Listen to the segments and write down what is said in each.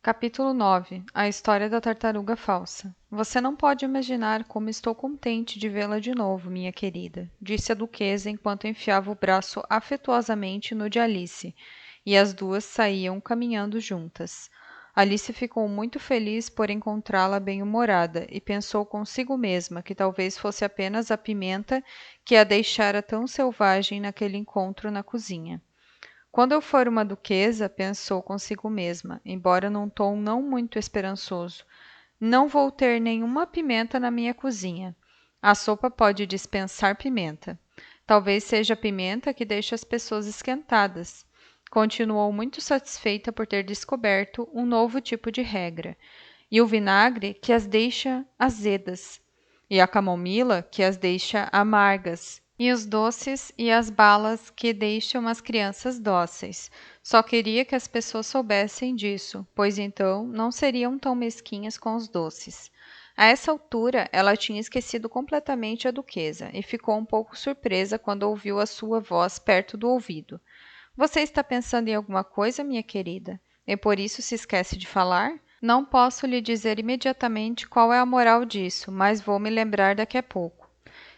Capítulo 9. A história da tartaruga falsa. Você não pode imaginar como estou contente de vê-la de novo, minha querida, disse a duquesa enquanto enfiava o braço afetuosamente no de Alice, e as duas saíam caminhando juntas. Alice ficou muito feliz por encontrá-la bem-humorada e pensou consigo mesma que talvez fosse apenas a pimenta que a deixara tão selvagem naquele encontro na cozinha. Quando eu for uma duquesa, pensou consigo mesma, embora num tom não muito esperançoso, não vou ter nenhuma pimenta na minha cozinha. A sopa pode dispensar pimenta. Talvez seja a pimenta que deixa as pessoas esquentadas. Continuou muito satisfeita por ter descoberto um novo tipo de regra. E o vinagre que as deixa azedas. E a camomila que as deixa amargas. E os doces e as balas que deixam as crianças dóceis. Só queria que as pessoas soubessem disso, pois então não seriam tão mesquinhas com os doces. A essa altura, ela tinha esquecido completamente a duquesa e ficou um pouco surpresa quando ouviu a sua voz perto do ouvido. Você está pensando em alguma coisa, minha querida? E por isso se esquece de falar? Não posso lhe dizer imediatamente qual é a moral disso, mas vou me lembrar daqui a pouco.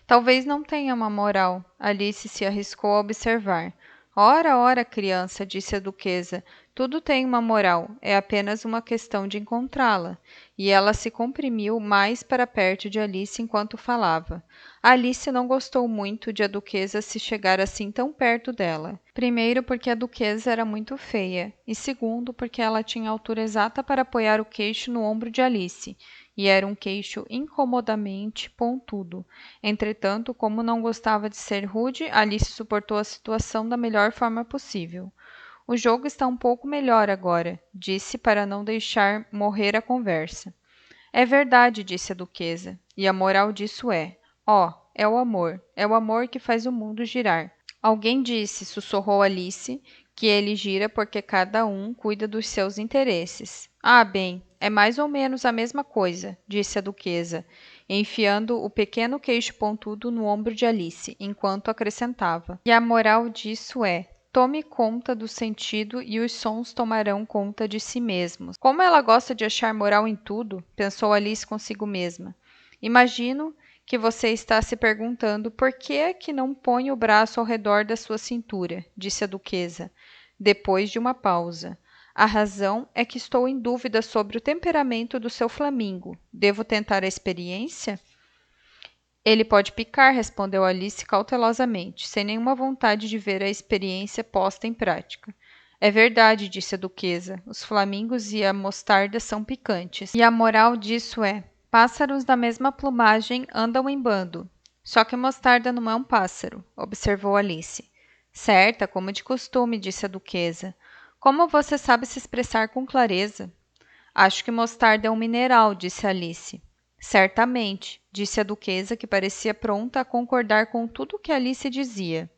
Talvez não tenha uma moral, Alice se arriscou a observar. Ora, ora, criança, disse a duquesa, tudo tem uma moral, é apenas uma questão de encontrá-la. E ela se comprimiu mais para perto de Alice enquanto falava. Alice não gostou muito de a duquesa se chegar assim tão perto dela. Primeiro, porque a duquesa era muito feia, e segundo, porque ela tinha a altura exata para apoiar o queixo no ombro de Alice, e era um queixo incomodamente pontudo. Entretanto, como não gostava de ser rude, Alice suportou a situação da melhor forma possível. O jogo está um pouco melhor agora, disse para não deixar morrer a conversa. É verdade, disse a duquesa, e a moral disso é o amor que faz o mundo girar. Alguém disse, sussurrou Alice, que ele gira porque cada um cuida dos seus interesses. Ah, bem, é mais ou menos a mesma coisa, disse a duquesa, enfiando o pequeno queixo pontudo no ombro de Alice, enquanto acrescentava. E a moral disso é: tome conta do sentido e os sons tomarão conta de si mesmos. Como ela gosta de achar moral em tudo, pensou Alice consigo mesma. Imagino que você está se perguntando por que é que não põe o braço ao redor da sua cintura, disse a duquesa, depois de uma pausa. A razão é que estou em dúvida sobre o temperamento do seu flamingo. Devo tentar a experiência? Ele pode picar, respondeu Alice cautelosamente, sem nenhuma vontade de ver a experiência posta em prática. É verdade, disse a duquesa. Os flamingos e a mostarda são picantes. E a moral disso é: pássaros da mesma plumagem andam em bando. Só que mostarda não é um pássaro, observou Alice. Certa, como de costume, disse a duquesa. Como você sabe se expressar com clareza? Acho que mostarda é um mineral, disse Alice. Certamente, disse a duquesa, que parecia pronta a concordar com tudo o que Alice dizia.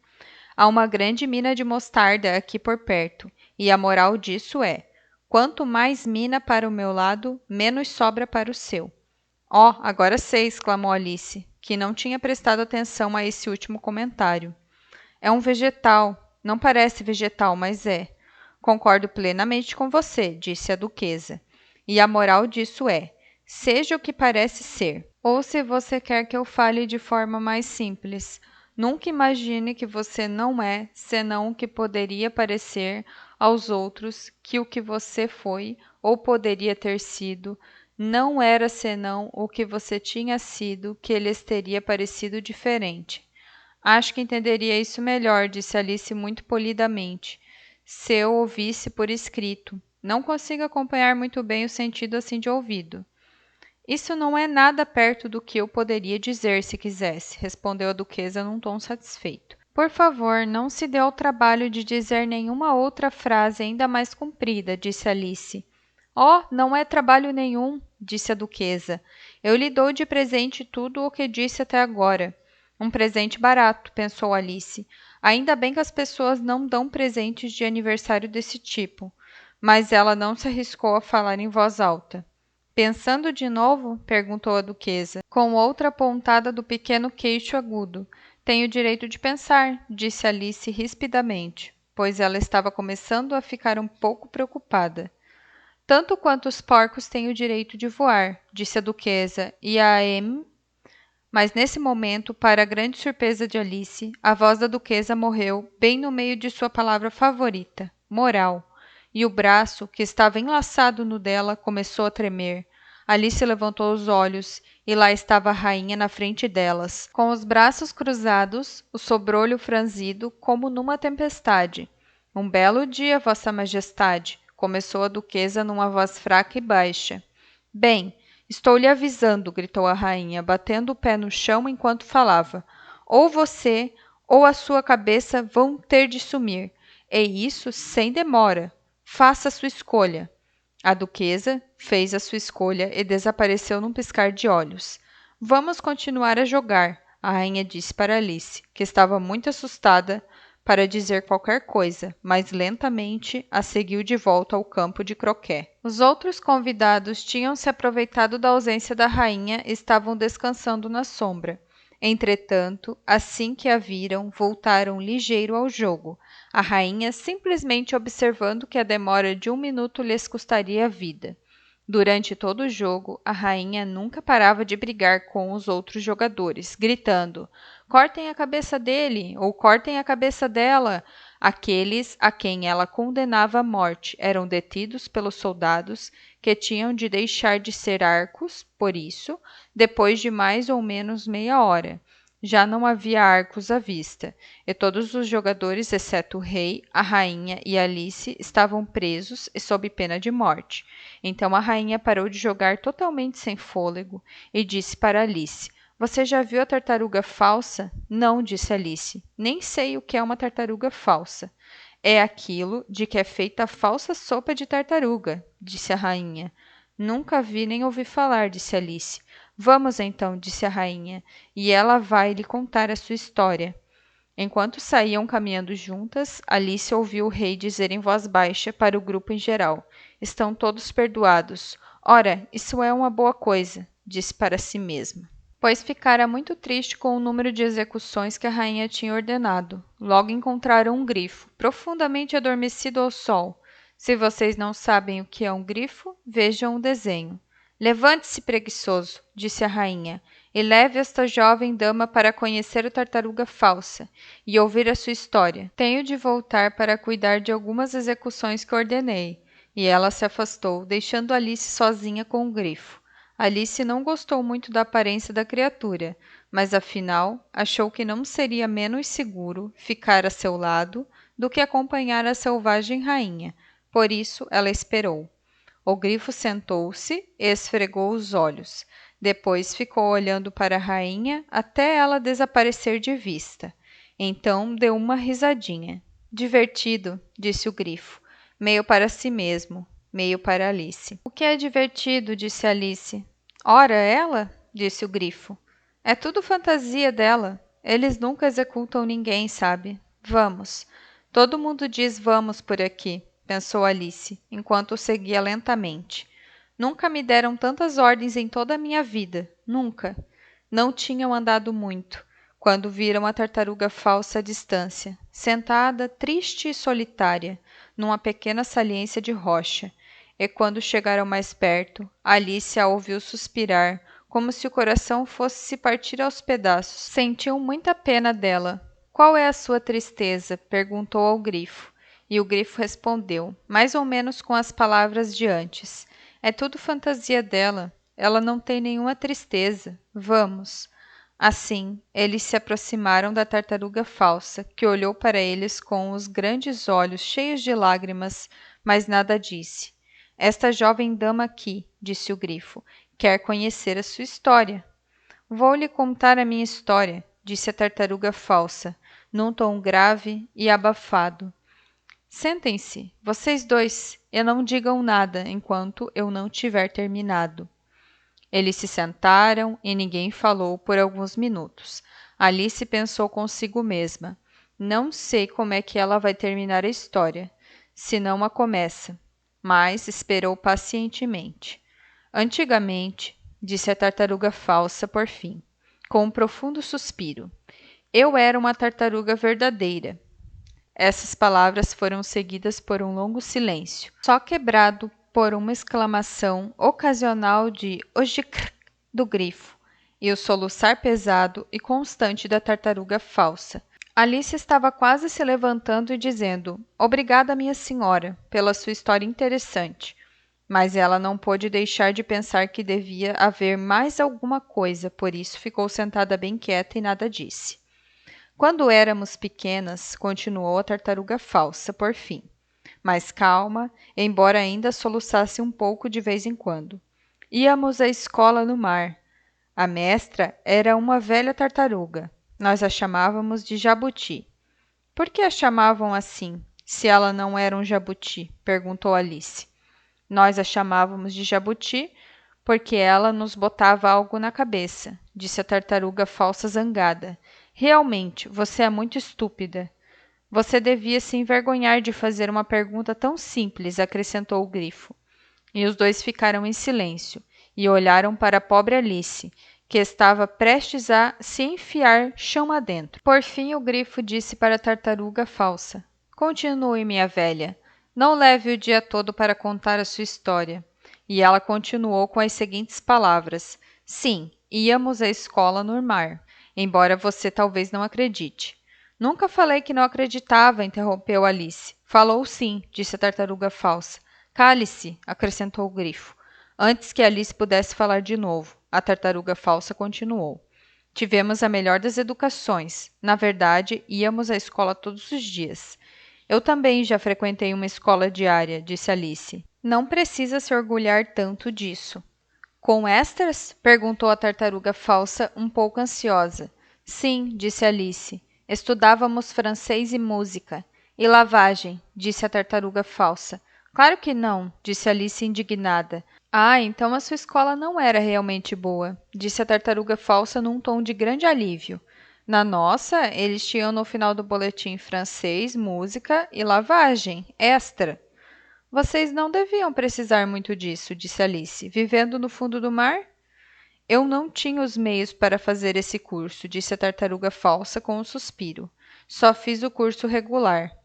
Há uma grande mina de mostarda aqui por perto, e a moral disso é: quanto mais mina para o meu lado, menos sobra para o seu. Oh, agora sei, exclamou Alice, que não tinha prestado atenção a esse último comentário. É um vegetal. Não parece vegetal, mas é. Concordo plenamente com você, disse a duquesa. E a moral disso é: seja o que parece ser. Ou se você quer que eu fale de forma mais simples, nunca imagine que você não é senão o que poderia parecer aos outros que o que você foi ou poderia ter sido não era senão o que você tinha sido que lhes teria parecido diferente. Acho que entenderia isso melhor, disse Alice muito polidamente, se eu ouvisse por escrito. Não consigo acompanhar muito bem o sentido assim de ouvido. Isso não é nada perto do que eu poderia dizer se quisesse, respondeu a duquesa num tom satisfeito. Por favor, não se dê ao trabalho de dizer nenhuma outra frase ainda mais comprida, disse Alice. Oh, não é trabalho nenhum, disse a duquesa. Eu lhe dou de presente tudo o que disse até agora. Um presente barato, pensou Alice. Ainda bem que as pessoas não dão presentes de aniversário desse tipo. Mas ela não se arriscou a falar em voz alta. Pensando de novo? Perguntou a duquesa, com outra pontada do pequeno queixo agudo. Tenho direito de pensar, disse Alice rispidamente, pois ela estava começando a ficar um pouco preocupada. Tanto quanto os porcos têm o direito de voar, disse a duquesa, e a M. Mas nesse momento, para a grande surpresa de Alice, a voz da duquesa morreu bem no meio de sua palavra favorita, moral, e o braço, que estava enlaçado no dela, começou a tremer. Alice levantou os olhos e lá estava a rainha na frente delas, com os braços cruzados, o sobrolho franzido, como numa tempestade. Um belo dia, Vossa Majestade, começou a duquesa numa voz fraca e baixa. Bem, estou lhe avisando, gritou a rainha, batendo o pé no chão enquanto falava. Ou você ou a sua cabeça vão ter de sumir. E isso sem demora. Faça sua escolha. A duquesa fez a sua escolha e desapareceu num piscar de olhos. Vamos continuar a jogar, a rainha disse para Alice, que estava muito assustada para dizer qualquer coisa, mas lentamente a seguiu de volta ao campo de croquet. Os outros convidados tinham se aproveitado da ausência da rainha e estavam descansando na sombra. Entretanto, assim que a viram, voltaram ligeiro ao jogo, a rainha simplesmente observando que a demora de 1 minuto lhes custaria a vida. Durante todo o jogo, a rainha nunca parava de brigar com os outros jogadores, gritando: cortem a cabeça dele ou cortem a cabeça dela. Aqueles a quem ela condenava à morte eram detidos pelos soldados, que tinham de deixar de ser arcos, por isso, depois de mais ou menos meia hora. Já não havia arcos à vista, e todos os jogadores, exceto o rei, a rainha e Alice, estavam presos e sob pena de morte. Então a rainha parou de jogar totalmente sem fôlego e disse para Alice: Você já viu a tartaruga falsa? Não, disse Alice. Nem sei o que é uma tartaruga falsa. É aquilo de que é feita a falsa sopa de tartaruga, disse a rainha. Nunca vi nem ouvi falar, disse Alice. Vamos então, disse a rainha, e ela vai lhe contar a sua história. Enquanto saíam caminhando juntas, Alice ouviu o rei dizer em voz baixa para o grupo em geral: Estão todos perdoados. Ora, isso é uma boa coisa, disse para si mesma. Pois ficara muito triste com o número de execuções que a rainha tinha ordenado. Logo encontraram um grifo, profundamente adormecido ao sol. Se vocês não sabem o que é um grifo, vejam o desenho. Levante-se, preguiçoso, disse a rainha, e leve esta jovem dama para conhecer a tartaruga falsa e ouvir a sua história. Tenho de voltar para cuidar de algumas execuções que ordenei. E ela se afastou, deixando Alice sozinha com o grifo. Alice não gostou muito da aparência da criatura, mas afinal achou que não seria menos seguro ficar a seu lado do que acompanhar a selvagem rainha. Por isso ela esperou. O grifo sentou-se e esfregou os olhos. Depois ficou olhando para a rainha até ela desaparecer de vista. Então deu uma risadinha. Divertido, disse o grifo, meio para si mesmo, meio para Alice. O que é divertido? Disse Alice. Ora, ela? Disse o grifo. É tudo fantasia dela. Eles nunca executam ninguém, sabe? Vamos. Todo mundo diz vamos por aqui, pensou Alice, enquanto o seguia lentamente. Nunca me deram tantas ordens em toda a minha vida. Nunca. Não tinham andado muito, quando viram a tartaruga falsa à distância, sentada, triste e solitária, numa pequena saliência de rocha. E quando chegaram mais perto, Alice a ouviu suspirar, como se o coração fosse se partir aos pedaços. Sentiu muita pena dela. Qual é a sua tristeza? Perguntou ao grifo. E o grifo respondeu, mais ou menos com as palavras de antes. É tudo fantasia dela. Ela não tem nenhuma tristeza. Vamos. Assim, eles se aproximaram da tartaruga falsa, que olhou para eles com os grandes olhos cheios de lágrimas, mas nada disse. Esta jovem dama aqui, disse o grifo, quer conhecer a sua história. Vou lhe contar a minha história, disse a tartaruga falsa, num tom grave e abafado. Sentem-se, vocês dois, e não digam nada enquanto eu não tiver terminado. Eles se sentaram e ninguém falou por alguns minutos. Alice pensou consigo mesma. Não sei como é que ela vai terminar a história, se não a começa, mas esperou pacientemente. Antigamente, disse a tartaruga falsa por fim, com um profundo suspiro, eu era uma tartaruga verdadeira. Essas palavras foram seguidas por um longo silêncio, só quebrado por uma exclamação ocasional de "ojicr" do grifo e o soluçar pesado e constante da tartaruga falsa. Alice estava quase se levantando e dizendo: "Obrigada, minha senhora, pela sua história interessante." Mas ela não pôde deixar de pensar que devia haver mais alguma coisa, por isso ficou sentada bem quieta e nada disse. "Quando éramos pequenas", continuou a tartaruga falsa, por fim, mais calma, embora ainda soluçasse um pouco de vez em quando. "Íamos à escola no mar. A mestra era uma velha tartaruga. Nós a chamávamos de Jabuti." "Por que a chamavam assim, se ela não era um jabuti?" perguntou Alice. "Nós a chamávamos de Jabuti porque ela nos botava algo na cabeça", disse a tartaruga falsa zangada. "Realmente, você é muito estúpida." "Você devia se envergonhar de fazer uma pergunta tão simples", acrescentou o grifo. E os dois ficaram em silêncio e olharam para a pobre Alice, que estava prestes a se enfiar chão adentro. Por fim, o grifo disse para a tartaruga falsa: "Continue, minha velha. Não leve o dia todo para contar a sua história." E ela continuou com as seguintes palavras: "Sim, íamos à escola no mar, embora você talvez não acredite." "Nunca falei que não acreditava", interrompeu Alice. "Falou sim", disse a tartaruga falsa. "Cale-se", acrescentou o grifo. Antes que Alice pudesse falar de novo, a tartaruga falsa continuou: "Tivemos a melhor das educações. Na verdade, íamos à escola todos os dias." "Eu também já frequentei uma escola diária", disse Alice. "Não precisa se orgulhar tanto disso." "Com extras?" perguntou a tartaruga falsa, um pouco ansiosa. "Sim", disse Alice. "Estudávamos francês e música." "E lavagem", disse a tartaruga falsa. "Claro que não", disse Alice indignada. "Ah, então a sua escola não era realmente boa", disse a tartaruga falsa num tom de grande alívio. "Na nossa, eles tinham no final do boletim francês, música e lavagem, extra." "Vocês não deviam precisar muito disso", disse Alice. "Vivendo no fundo do mar?" "Eu não tinha os meios para fazer esse curso", disse a tartaruga falsa com um suspiro. "Só fiz o curso regular."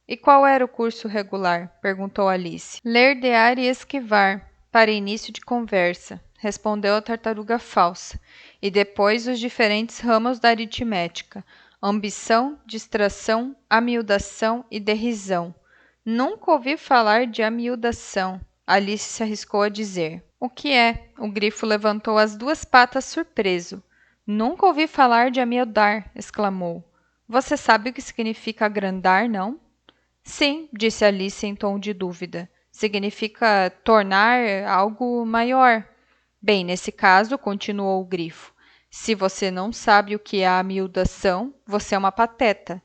"E qual era o curso regular?" perguntou Alice. "Lerdear e esquivar, para início de conversa", respondeu a tartaruga falsa, "e depois os diferentes ramos da aritmética: ambição, distração, amiudação e derrisão." "Nunca ouvi falar de amiudação", Alice se arriscou a dizer. "O que é?" O grifo levantou as duas patas surpreso. "Nunca ouvi falar de amiudar", exclamou. "Você sabe o que significa agrandar, não?" "Sim", disse Alice em tom de dúvida. "Significa tornar algo maior." "Bem, nesse caso", continuou o grifo, "se você não sabe o que é a amiudação, você é uma pateta."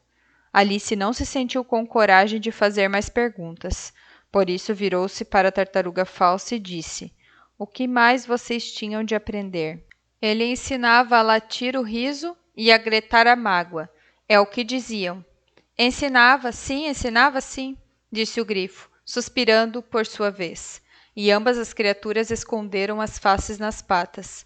Alice não se sentiu com coragem de fazer mais perguntas. Por isso virou-se para a tartaruga falsa e disse: "O que mais vocês tinham de aprender?" "Ele ensinava a latir o riso e a gretar a mágoa. É o que diziam." Ensinava sim", disse o grifo, suspirando por sua vez. E ambas as criaturas esconderam as faces nas patas.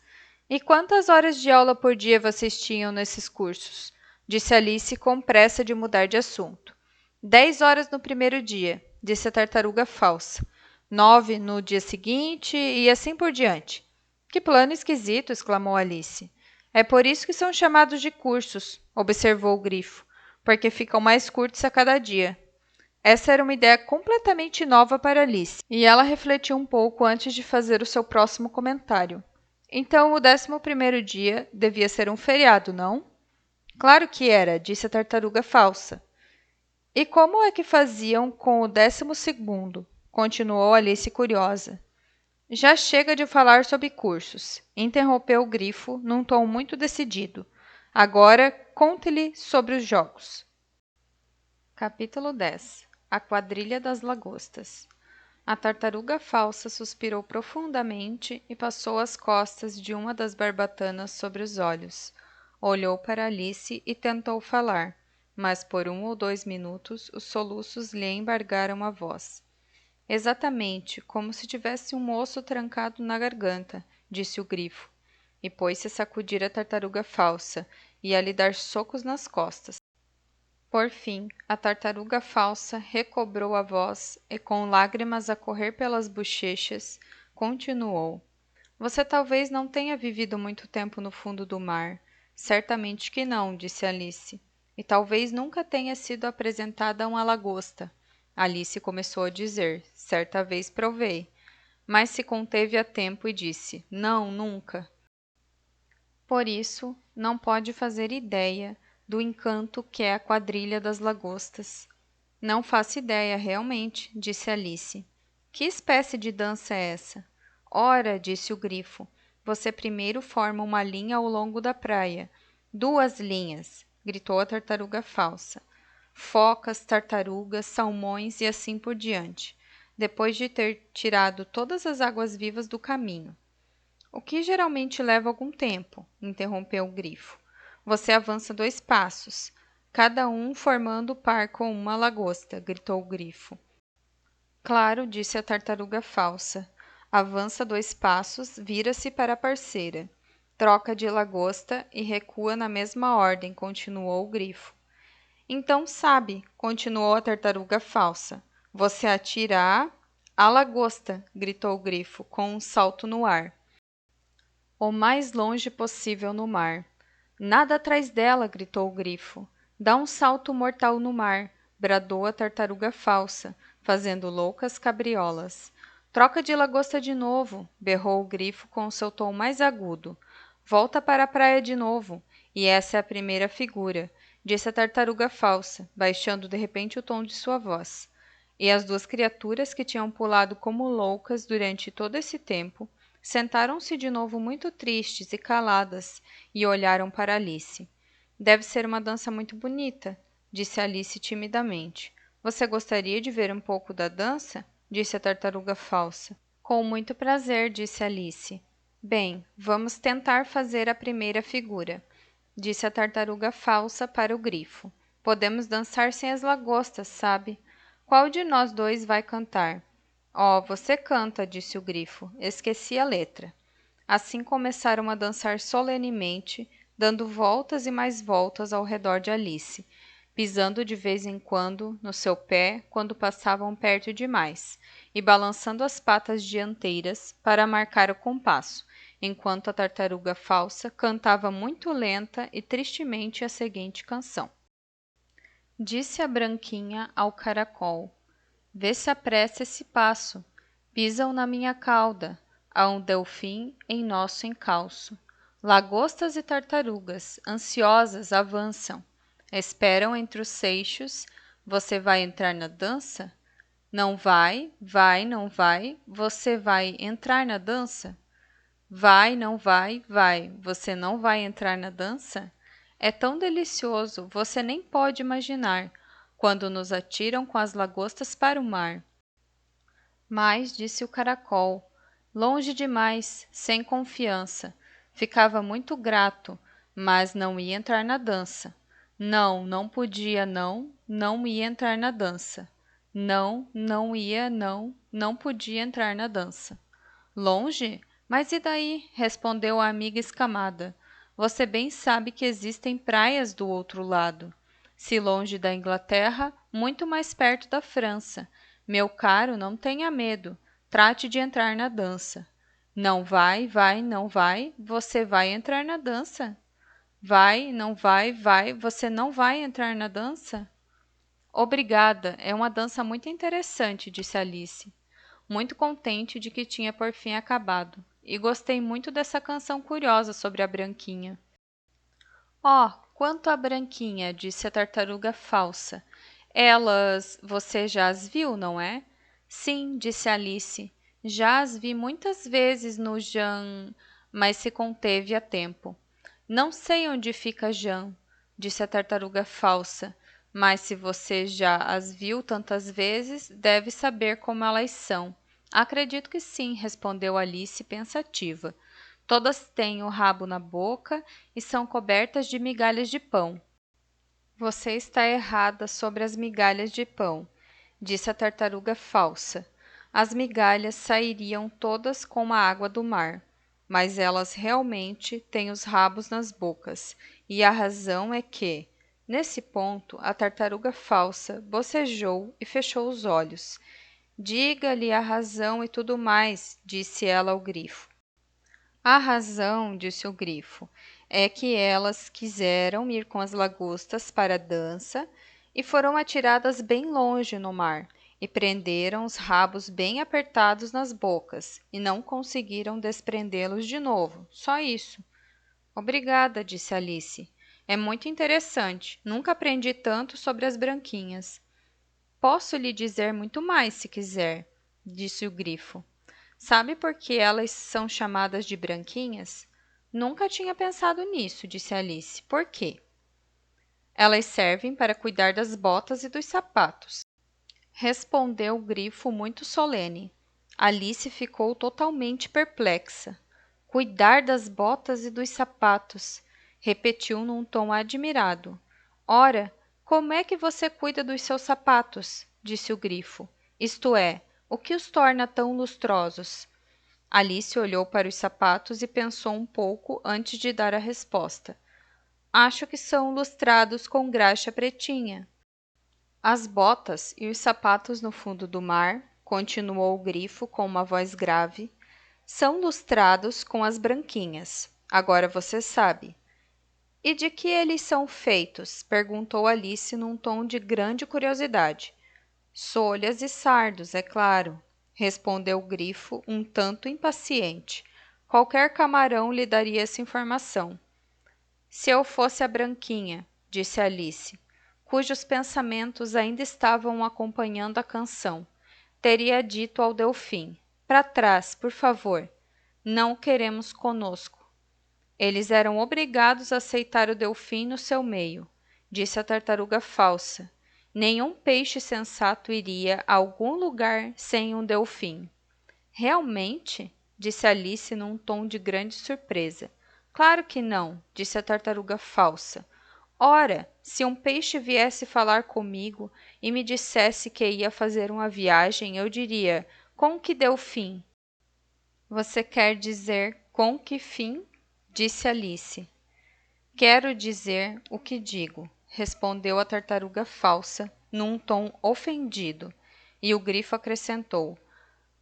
"E quantas horas de aula por dia vocês tinham nesses cursos?" disse Alice com pressa de mudar de assunto. 10 horas no primeiro dia", disse a tartaruga falsa. 9 no dia seguinte e assim por diante. "Que plano esquisito!" exclamou Alice. "É por isso que são chamados de cursos", observou o grifo, "porque ficam mais curtos a cada dia." Essa era uma ideia completamente nova para Alice, e ela refletiu um pouco antes de fazer o seu próximo comentário. "Então, o 11º dia devia ser um feriado, não?" "Claro que era", disse a tartaruga falsa. "E como é que faziam com o 12º?" continuou Alice curiosa. "Já chega de falar sobre cursos", interrompeu o grifo num tom muito decidido. "Agora, conte-lhe sobre os jogos." Capítulo 10. A quadrilha das lagostas. A tartaruga falsa suspirou profundamente e passou as costas de uma das barbatanas sobre os olhos. Olhou para Alice e tentou falar, mas por 1 ou 2 minutos os soluços lhe embargaram a voz. "Exatamente, como se tivesse um osso trancado na garganta", disse o grifo, e pôs-se a sacudir a tartaruga falsa e a lhe dar socos nas costas. Por fim, a tartaruga falsa recobrou a voz e, com lágrimas a correr pelas bochechas, continuou: Você talvez não tenha vivido muito tempo no fundo do mar. Certamente que não, disse Alice. E talvez nunca tenha sido apresentada a uma lagosta. Alice começou a dizer: Certa vez provei. Mas se conteve a tempo e disse: Não, nunca. Por isso, não pode fazer ideia do encanto que é a quadrilha das lagostas. Não faço ideia, realmente, disse Alice. Que espécie de dança é essa? Ora, disse o grifo, você primeiro forma uma linha ao longo da praia. 2 linhas, gritou a tartaruga falsa. Focas, tartarugas, salmões e assim por diante, depois de ter tirado todas as águas-vivas do caminho. O que geralmente leva algum tempo, interrompeu o grifo. Você avança 2 passos, cada um formando par com uma lagosta, gritou o grifo. Claro, disse a tartaruga falsa. Avança 2 passos, vira-se para a parceira. Troca de lagosta e recua na mesma ordem, continuou o grifo. Então sabe, continuou a tartaruga falsa. Você atira a lagosta, gritou o grifo, com um salto no ar. O mais longe possível no mar. Nada atrás dela, gritou o grifo. Dá um salto mortal no mar, bradou a tartaruga falsa, fazendo loucas cabriolas. Troca de lagosta de novo, berrou o grifo com o seu tom mais agudo. Volta para a praia de novo, e essa é a primeira figura, disse a tartaruga falsa, baixando de repente o tom de sua voz. E as 2 criaturas que tinham pulado como loucas durante todo esse tempo, sentaram-se de novo muito tristes e caladas e olharam para Alice. Deve ser uma dança muito bonita, disse Alice timidamente. Você gostaria de ver um pouco da dança? Disse a tartaruga falsa. Com muito prazer, disse Alice. Bem, vamos tentar fazer a primeira figura, disse a tartaruga falsa para o grifo. Podemos dançar sem as lagostas, sabe? Qual de nós 2 vai cantar? Oh, você canta, disse o grifo. Esqueci a letra. Assim começaram a dançar solenemente, dando voltas e mais voltas ao redor de Alice, pisando de vez em quando no seu pé quando passavam perto demais, e balançando as patas dianteiras para marcar o compasso, enquanto a tartaruga falsa cantava muito lenta e tristemente a seguinte canção. Disse a branquinha ao caracol: Vê se apressa esse passo. Pisam na minha cauda, há um delfim em nosso encalço. Lagostas e tartarugas, ansiosas, avançam. Esperam entre os seixos. Você vai entrar na dança? Não vai, vai, não vai. Você vai entrar na dança? Vai, não vai, vai. Você não vai entrar na dança? É tão delicioso, você nem pode imaginar, quando nos atiram com as lagostas para o mar. Mas, disse o caracol, longe demais, sem confiança. Ficava muito grato, mas não ia entrar na dança. Não, não podia, não, não ia entrar na dança. Não, não ia, não, não podia entrar na dança. Longe? Mas e daí? Respondeu a amiga escamada. Você bem sabe que existem praias do outro lado. Se longe da Inglaterra, muito mais perto da França. Meu caro, não tenha medo. Trate de entrar na dança. Não vai, vai, não vai. Você vai entrar na dança. Vai, não vai, vai. Você não vai entrar na dança? Obrigada, é uma dança muito interessante, disse Alice, muito contente de que tinha por fim acabado, e gostei muito dessa canção curiosa sobre a branquinha. Oh, quanto à branquinha, disse a tartaruga falsa. Elas, você já as viu, não é? Sim, disse Alice, já as vi muitas vezes no Jan, mas se conteve a tempo. Não sei onde fica Jan, disse a tartaruga falsa, mas se você já as viu tantas vezes, deve saber como elas são. Acredito que sim, respondeu Alice pensativa. Todas têm o rabo na boca e são cobertas de migalhas de pão. Você está errada sobre as migalhas de pão, disse a tartaruga falsa. As migalhas sairiam todas com a água do mar, mas elas realmente têm os rabos nas bocas, e a razão é que Nesse ponto, a tartaruga falsa bocejou e fechou os olhos. Diga-lhe a razão e tudo mais, disse ela ao grifo. A razão, disse o grifo, é que elas quiseram ir com as lagostas para a dança e foram atiradas bem longe no mar e prenderam os rabos bem apertados nas bocas e não conseguiram desprendê-los de novo. Só isso. Obrigada, disse Alice. É muito interessante. Nunca aprendi tanto sobre as branquinhas. Posso lhe dizer muito mais, se quiser, disse o grifo. Sabe por que elas são chamadas de branquinhas? Nunca tinha pensado nisso, disse Alice. Por quê? Elas servem para cuidar das botas e dos sapatos, respondeu o grifo muito solene. Alice ficou totalmente perplexa. Cuidar das botas e dos sapatos, repetiu num tom admirado. Ora, como é que você cuida dos seus sapatos? Disse o grifo. Isto é, o que os torna tão lustrosos? Alice olhou para os sapatos e pensou um pouco antes de dar a resposta. Acho que são lustrados com graxa pretinha. As botas e os sapatos no fundo do mar, continuou o grifo com uma voz grave, são lustrados com as branquinhas. Agora você sabe. E de que eles são feitos? Perguntou Alice num tom de grande curiosidade. Solhas e sardos, é claro, respondeu o grifo um tanto impaciente. Qualquer camarão lhe daria essa informação. Se eu fosse a branquinha, disse Alice, cujos pensamentos ainda estavam acompanhando a canção, teria dito ao Delfim: para trás, por favor. Não o queremos conosco. Eles eram obrigados a aceitar o Delfim no seu meio, disse a tartaruga falsa. Nenhum peixe sensato iria a algum lugar sem um Delfim. Realmente? Disse Alice num tom de grande surpresa. Claro que não, disse a tartaruga falsa. Ora, se um peixe viesse falar comigo e me dissesse que ia fazer uma viagem, eu diria: com que Delfim? Você quer dizer com que fim? Disse Alice. Quero dizer o que digo, respondeu a tartaruga falsa, num tom ofendido, e o grifo acrescentou: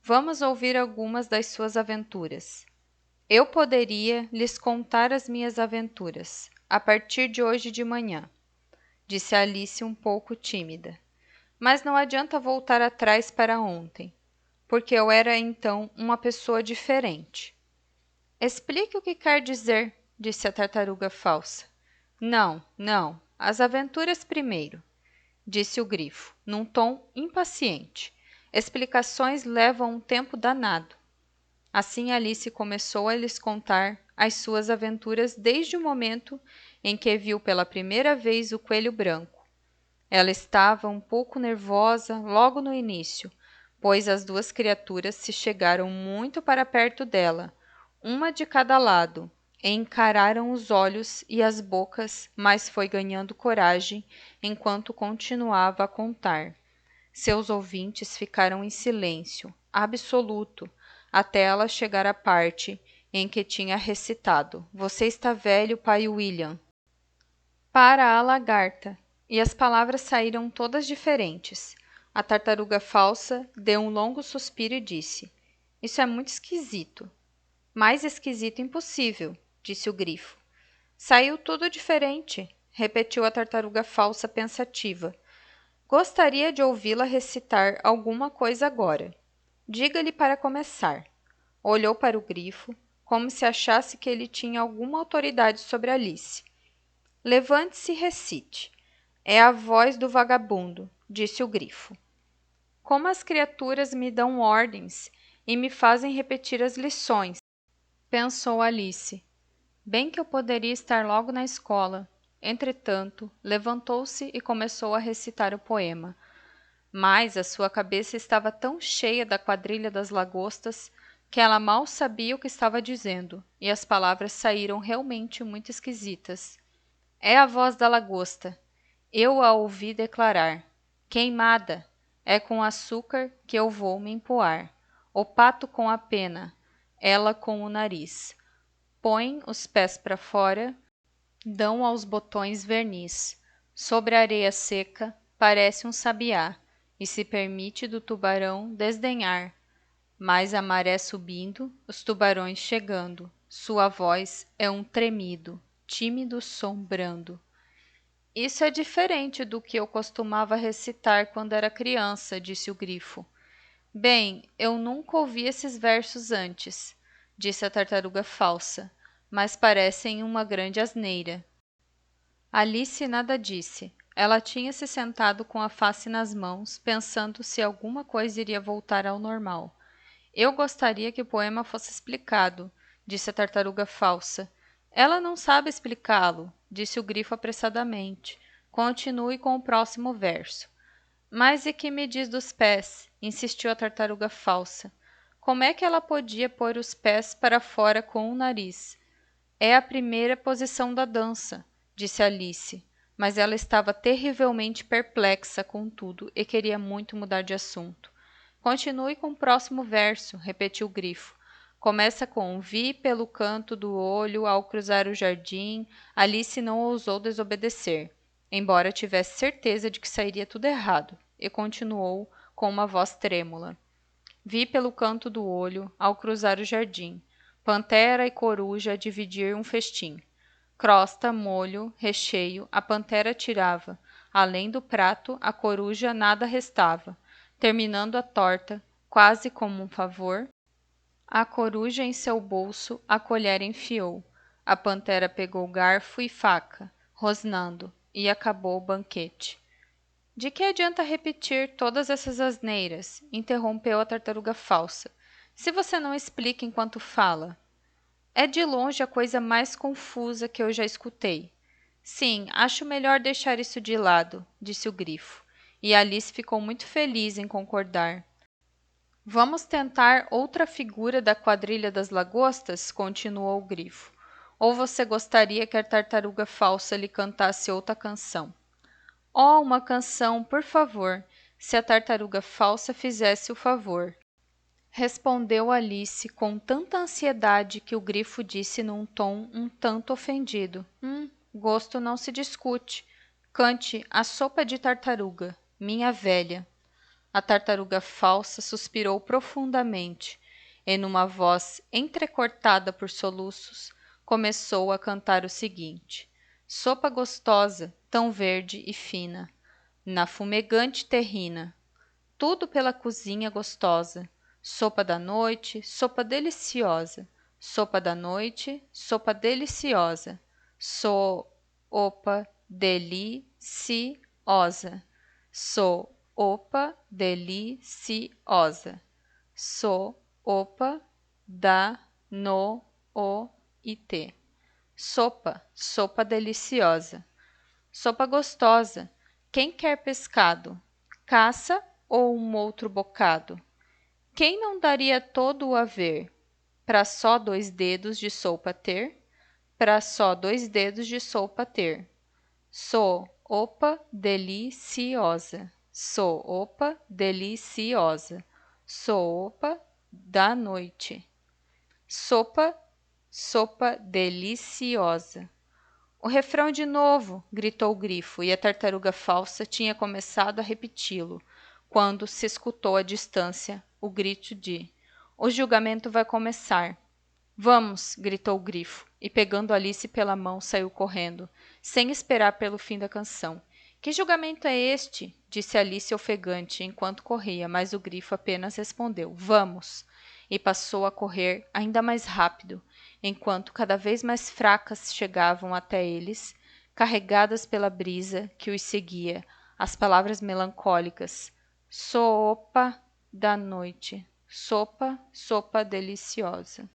Vamos ouvir algumas das suas aventuras. Eu poderia lhes contar as minhas aventuras, a partir de hoje de manhã, disse Alice um pouco tímida. Mas não adianta voltar atrás para ontem, porque eu era então uma pessoa diferente. Explique o que quer dizer, disse a tartaruga falsa. Não, não, as aventuras primeiro, disse o grifo, num tom impaciente. Explicações levam um tempo danado. Assim Alice começou a lhes contar as suas aventuras desde o momento em que viu pela primeira vez o coelho branco. Ela estava um pouco nervosa logo no início, pois as duas criaturas se chegaram muito para perto dela, uma de cada lado, e encararam os olhos e as bocas, mas foi ganhando coragem enquanto continuava a contar. Seus ouvintes ficaram em silêncio absoluto até ela chegar à parte em que tinha recitado: Você está velho, pai William. Para a lagarta. E as palavras saíram todas diferentes. A tartaruga falsa deu um longo suspiro e disse: Isso é muito esquisito. Mais esquisito impossível, disse o grifo. Saiu tudo diferente, repetiu a tartaruga falsa pensativa. Gostaria de ouvi-la recitar alguma coisa agora. Diga-lhe para começar. Olhou para o grifo, como se achasse que ele tinha alguma autoridade sobre Alice. Levante-se e recite. É a voz do vagabundo, disse o grifo. Como as criaturas me dão ordens e me fazem repetir as lições, pensou Alice. Bem que eu poderia estar logo na escola. Entretanto, levantou-se e começou a recitar o poema. Mas a sua cabeça estava tão cheia da quadrilha das lagostas que ela mal sabia o que estava dizendo, e as palavras saíram realmente muito esquisitas. É a voz da lagosta. Eu a ouvi declarar: Queimada! É com açúcar que eu vou me empoar. O pato com a pena, ela com o nariz. Põem os pés para fora, dão aos botões verniz. Sobre a areia seca, parece um sabiá, e se permite do tubarão desdenhar. Mas a maré subindo, os tubarões chegando, sua voz é um tremido, tímido som brando. Isso é diferente do que eu costumava recitar quando era criança, disse o grifo. Bem, eu nunca ouvi esses versos antes, disse a tartaruga falsa, mas parecem uma grande asneira. Alice nada disse. Ela tinha se sentado com a face nas mãos, pensando se alguma coisa iria voltar ao normal. Eu gostaria que o poema fosse explicado, disse a tartaruga falsa. Ela não sabe explicá-lo, disse o grifo apressadamente. Continue com o próximo verso. Mas e que me diz dos pés? Insistiu a tartaruga falsa. Como é que ela podia pôr os pés para fora com o nariz? É a primeira posição da dança, disse Alice, mas ela estava terrivelmente perplexa com tudo e queria muito mudar de assunto. Continue com o próximo verso, repetiu o grifo. Começa com vi pelo canto do olho ao cruzar o jardim. Alice não ousou desobedecer, embora tivesse certeza de que sairia tudo errado, e continuou com uma voz trêmula. Vi pelo canto do olho, ao cruzar o jardim, pantera e coruja a dividir um festim. Crosta, molho, recheio, a pantera tirava. Além do prato, a coruja nada restava. Terminando a torta, quase como um favor, a coruja em seu bolso a colher enfiou. A pantera pegou garfo e faca, rosnando, e acabou o banquete. De que adianta repetir todas essas asneiras? Interrompeu a tartaruga falsa. Se você não explica enquanto fala. É de longe a coisa mais confusa que eu já escutei. Sim, acho melhor deixar isso de lado, disse o grifo. E Alice ficou muito feliz em concordar. Vamos tentar outra figura da quadrilha das lagostas? Continuou o grifo. Ou você gostaria que a tartaruga falsa lhe cantasse outra canção? Oh, uma canção, por favor, se a tartaruga falsa fizesse o favor. Respondeu Alice com tanta ansiedade que o grifo disse num tom um tanto ofendido. Gosto não se discute. Cante a sopa de tartaruga, minha velha. A tartaruga falsa suspirou profundamente e, numa voz entrecortada por soluços, começou a cantar o seguinte: sopa gostosa, tão verde e fina, na fumegante terrina, tudo pela cozinha gostosa. Sopa da noite, sopa deliciosa. Sopa da noite, sopa deliciosa. Sopa deliciosa. Sopa deliciosa. Sopa da noite. Sopa deliciosa. Sopa gostosa. Quem quer pescado? Caça ou um outro bocado? Quem não daria todo o haver pra só 2 dedos de sopa ter? Pra só 2 dedos de sopa ter. Sopa deliciosa. Sopa deliciosa. Sopa da noite. Sopa deliciosa. O refrão de novo, gritou o grifo, e a tartaruga falsa tinha começado a repeti-lo, quando se escutou à distância o grito de o julgamento vai começar. Vamos, gritou o grifo, e pegando Alice pela mão saiu correndo, sem esperar pelo fim da canção. Que julgamento é este? Disse Alice ofegante, enquanto corria, mas o grifo apenas respondeu, vamos, e passou a correr ainda mais rápido, enquanto cada vez mais fracas chegavam até eles, carregadas pela brisa que os seguia, as palavras melancólicas, sopa da noite, sopa deliciosa.